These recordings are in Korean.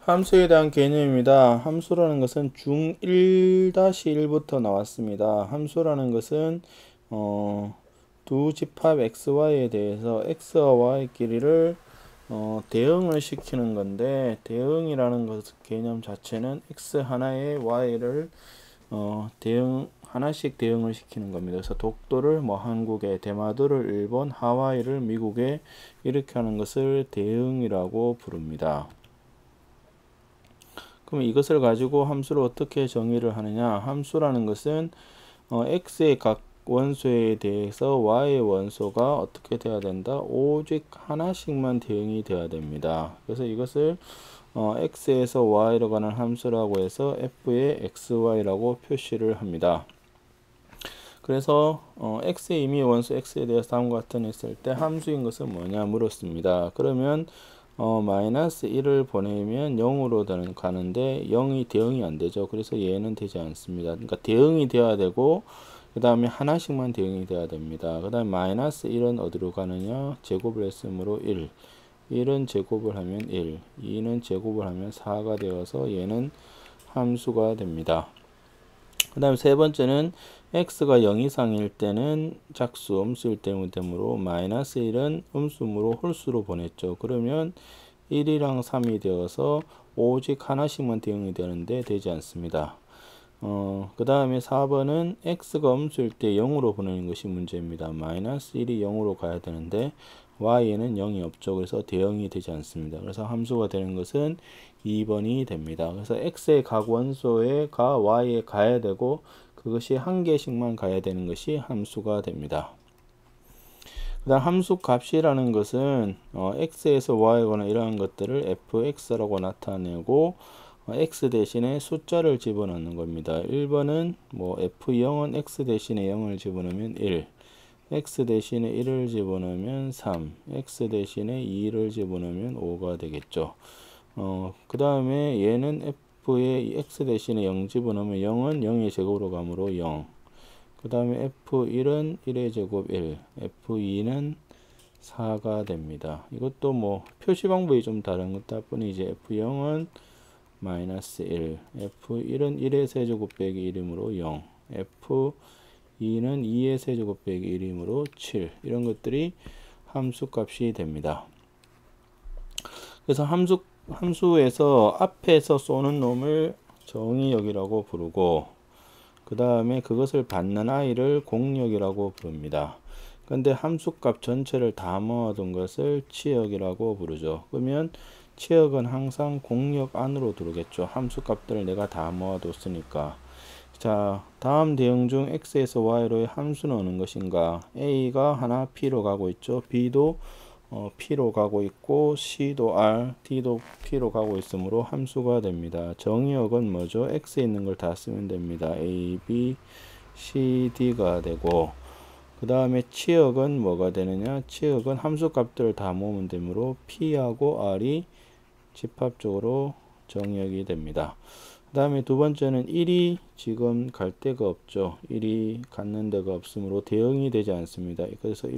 함수에 대한 개념입니다. 함수라는 것은 중1-1부터 나왔습니다. 함수라는 것은 두 집합 xy에 대해서 x와 y끼리를 대응을 시키는 건데, 대응이라는 것 개념 자체는 x 하나에 y를 하나씩 대응을 시키는 겁니다. 그래서 독도를 한국에, 대마도를 일본, 하와이를 미국에 이렇게 하는 것을 대응이라고 부릅니다. 그럼 이것을 가지고 함수를 어떻게 정의를 하느냐? 함수라는 것은 x의 각 원소에 대해서 y의 원소가 어떻게 돼야 된다? 오직 하나씩만 대응이 돼야 됩니다. 그래서 이것을 x에서 y로 가는 함수라고 해서 f의 xy라고 표시를 합니다. 그래서 x의 임의 원소 x에 대해서 다음과 같은 했을 때 함수인 것은 뭐냐 물었습니다. 그러면 마이너스 1을 보내면 0으로 가는데 0이 대응이 안 되죠. 그래서 얘는 되지 않습니다. 그러니까 대응이 돼야 되고 그 다음에 하나씩만 대응이 돼야 됩니다. 그 다음에 마이너스 1은 어디로 가느냐? 제곱을 했으므로 1. 1은 제곱을 하면 1. 2는 제곱을 하면 4가 되어서 얘는 함수가 됩니다. 그 다음에 세 번째는 x가 0 이상일 때는 작수, 음수일 때문에 되므로 마이너스 1은 음수므로 홀수로 보냈죠. 그러면 1이랑 3이 되어서 오직 하나씩만 대응이 되는데 되지 않습니다. 그 다음에 4번은 x가 음수일 때 0으로 보내는 것이 문제입니다. 마이너스 1이 0으로 가야 되는데 y에는 0이 없죠. 그래서 대응이 되지 않습니다. 그래서 함수가 되는 것은 2번이 됩니다. 그래서 x의 각 원소에 가 y에 가야 되고 그것이 한 개씩만 가야 되는 것이 함수가 됩니다. 그 다음 함수 값이라는 것은 x에서 y거나 이러한 것들을 fx라고 나타내고 x 대신에 숫자를 집어넣는 겁니다. 1번은 f0은 x 대신에 0을 집어넣으면 1, x 대신에 1을 집어넣으면 3, x 대신에 2를 집어넣으면 5가 되겠죠. 그 다음에 얘는 f에 x 대신에 0 집어넣으면 0은 0의 제곱으로 가므로 0. 그 다음에 f1은 1의 제곱 1, f2는 4가 됩니다. 이것도 표시 방법이 좀 다른 것 뿐이지 f0은 마이너스 1, f1은 1의 세제곱 빼기 1이므로 0, f2는 2의 세제곱 빼기 1이므로 7. 이런 것들이 함수값이 됩니다. 그래서 함수에서 앞에서 쏘는 놈을 정의역이라고 부르고 그 다음에 그것을 받는 아이를 공역이라고 부릅니다. 근데 함수값 전체를 다 모아둔 것을 치역이라고 부르죠. 그러면 치역은 항상 공역 안으로 들어오겠죠. 함수값들을 내가 다 모아뒀으니까. 자, 다음 대응 중 x에서 y로의 함수는 어느 것인가? a가 하나 p로 가고 있죠. b도 p로 가고 있고 c도 r, d도 p로 가고 있으므로 함수가 됩니다. 정의역은 뭐죠? x에 있는 걸 다 쓰면 됩니다. a, b, c, d가 되고 그 다음에 치역은 뭐가 되느냐? 치역은 함수값들을 다 모으면 되므로 p하고 r이 집합적으로 정의역이 됩니다. 그 다음에 두 번째는 1이 지금 갈 데가 없죠. 1이 갖는 데가 없으므로 대응이 되지 않습니다. 그래서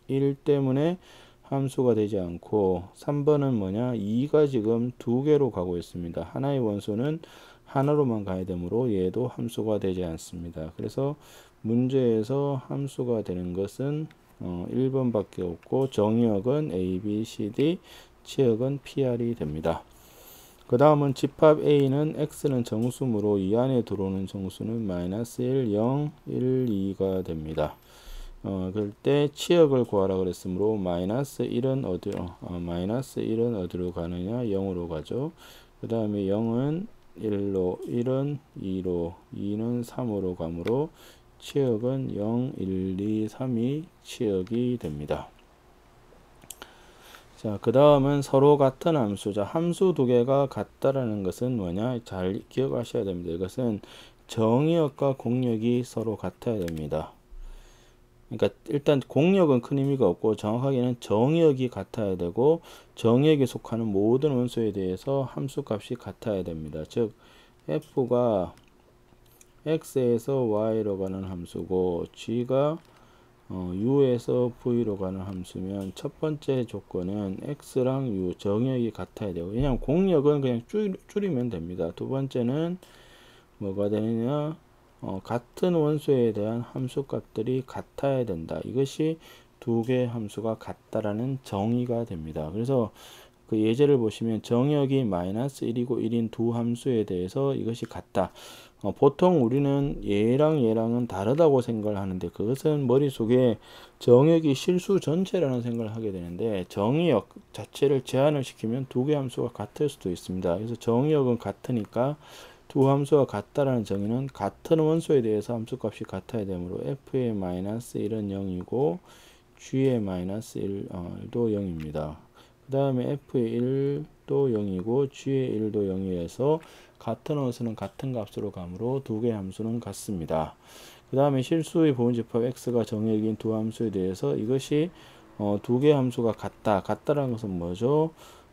1 때문에 함수가 되지 않고 3번은 뭐냐? 2가 지금 두 개로 가고 있습니다. 하나의 원소는 하나로만 가야 되므로 얘도 함수가 되지 않습니다. 그래서 문제에서 함수가 되는 것은 1번밖에 없고 정의역은 A, B, C, D, 치역은 PR이 됩니다. 그 다음은 집합 A는 X는 정수므로 이 안에 들어오는 정수는 마이너스 1, 0, 1, 2가 됩니다. 그럴 때 치역을 구하라 그랬으므로 마이너스 1은 어디로 가느냐? 0으로 가죠. 그 다음에 0은 1로, 1은 2로, 2는 3으로 가므로 치역은 0, 1, 2, 3이 치역이 됩니다. 자, 그 다음은 서로 같은 함수자. 함수 두 개가 같다라는 것은 뭐냐? 잘 기억하셔야 됩니다. 이것은 정의역과 공역이 서로 같아야 됩니다. 그러니까 일단 공역은 큰 의미가 없고 정확하게는 정의역이 같아야 되고 정의역에 속하는 모든 원소에 대해서 함수값이 같아야 됩니다. 즉 f가 x에서 y로 가는 함수고 g가 u에서 v로 가는 함수면 첫 번째 조건은 x랑 u 정역이 같아야 되고, 그냥 공역은 그냥 줄이면 됩니다. 두 번째는 뭐가 되느냐, 같은 원소에 대한 함수 값들이 같아야 된다. 이것이 두 개의 함수가 같다라는 정의가 됩니다. 그래서 그 예제를 보시면 정역이 마이너스 1이고 1인 두 함수에 대해서 이것이 같다. 보통 우리는 얘랑 얘랑은 다르다고 생각을 하는데, 그것은 머릿속에 정역이 실수 전체라는 생각을 하게 되는데, 정역 자체를 제한을 시키면 두 개 함수가 같을 수도 있습니다. 그래서 정역은 같으니까 두 함수가 같다라는 정의는 같은 원소에 대해서 함수값이 같아야 되므로 f의 마이너스 1은 0이고 g의 마이너스 1도 0입니다. 그 다음에 f의 1도 0이고 g의 1도 0이어서 같은 원소는 같은 값으로 가므로 두 개의 함수는 같습니다. 그 다음에 실수의 부분집합 x가 정역인 두 함수에 대해서 이것이 두 개의 함수가 같다라는 것은 뭐죠?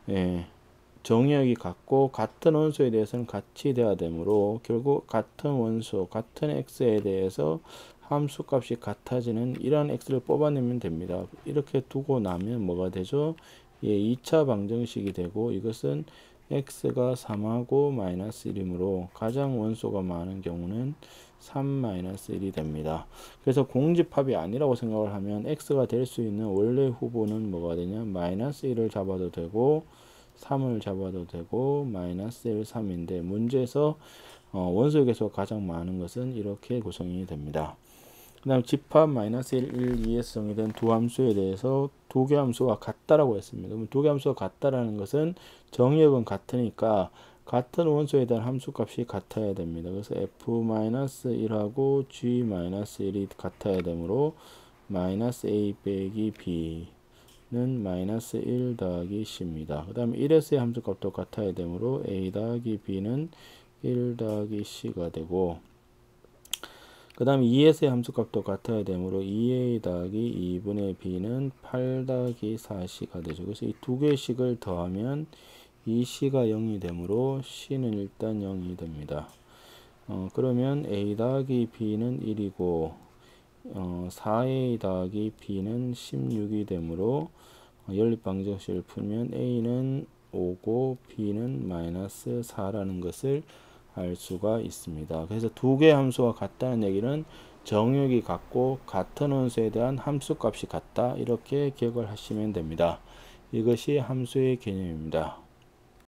예, 정역이 같고 같은 원소에 대해서는 같이 돼야 되므로 결국 같은 원소, 같은 x에 대해서 함수 값이 같아지는 이런 x를 뽑아내면 됩니다. 이렇게 두고 나면 뭐가 되죠? 예, 2차 방정식이 되고, 이것은 x가 3하고 마이너스 1이므로 가장 원소가 많은 경우는 3 마이너스 1이 됩니다. 그래서 공집합이 아니라고 생각을 하면 x가 될 수 있는 원래 후보는 뭐가 되냐? 마이너스 1을 잡아도 되고 3을 잡아도 되고 마이너스 1, 3인데 문제에서 원소의 개수가 가장 많은 것은 이렇게 구성이 됩니다. 그 다음 집합 마이너스 1, 1, 2에서 정의된 두 함수에 대해서 두 개 함수가 같다라고 했습니다. 그럼 두 개 함수가 같다라는 것은 정역은 같으니까 같은 원소에 대한 함수값이 같아야 됩니다. 그래서 f-1하고 g-1이 같아야 되므로 마이너스 a 빼기 b는 마이너스 1 더하기 c입니다. 그 다음에 1에서의 함수값도 같아야 되므로 a 더하기 b는 1 더하기 c가 되고, 그 다음에 2에서의 함수값도 같아야 되므로 2a 더하기 2분의 b는 8 더하기 4c가 되죠. 그래서 이 두 개씩을 더하면 이 c가 0이 되므로 c는 일단 0이 됩니다. 그러면 a 더하기 b는 1이고 4a 더하기 b는 16이 되므로 연립방정식을 풀면 a는 5고 b는 마이너스 4라는 것을 알 수가 있습니다. 그래서 두 개의 함수가 같다는 얘기는 정역이 같고 같은 원소에 대한 함수값이 같다, 이렇게 기억을 하시면 됩니다. 이것이 함수의 개념입니다.